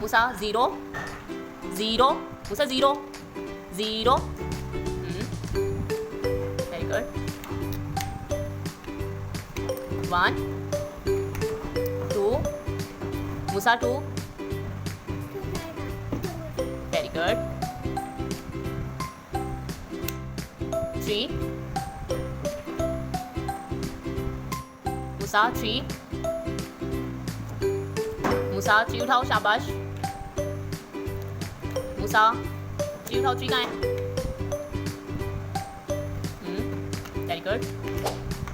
Musa 0 0 Musa 0 0 very good 1 2 Musa 2 very good 3 Musa 3 Musa 3 उठाओ शाबाश Musa 3 उठाओ 3 कहाँ है very good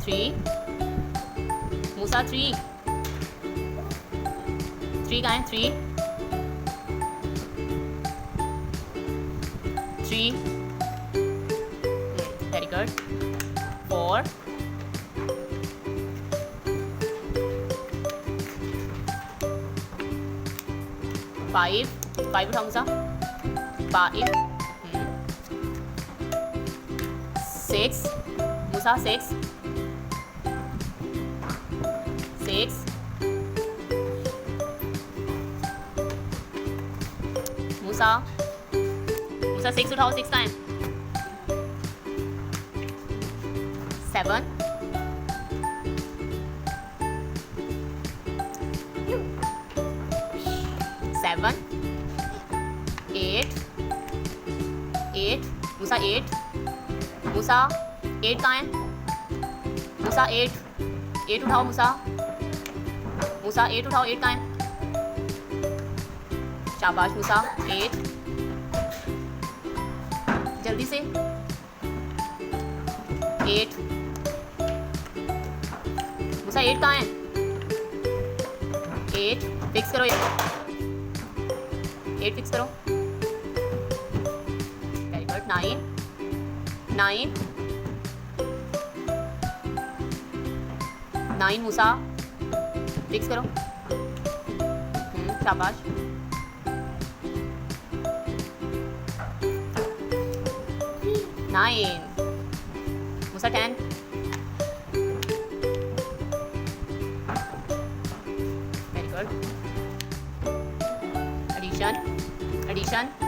3 Musa 3 3 कहाँ है 3 3 very good 4 5 5 उठाओ Musa 5 6 Musa 6 6 Musa 6 उठाओ 6 कहाँ है 7 7 8 8 Musa 8 Musa 8 कहाँ है Musa 8 8 उठाओ Musa 8 उठाओ 8 कहाँ है शाबाश Musa 8 जल्दी से 8 Musa 8 कहाँ है 8 फिक्स करो 8 फिक्स करो वेरी गुड 9 9 9 Musa फिक्स करो शाबाश 9 Musa 10 very good addition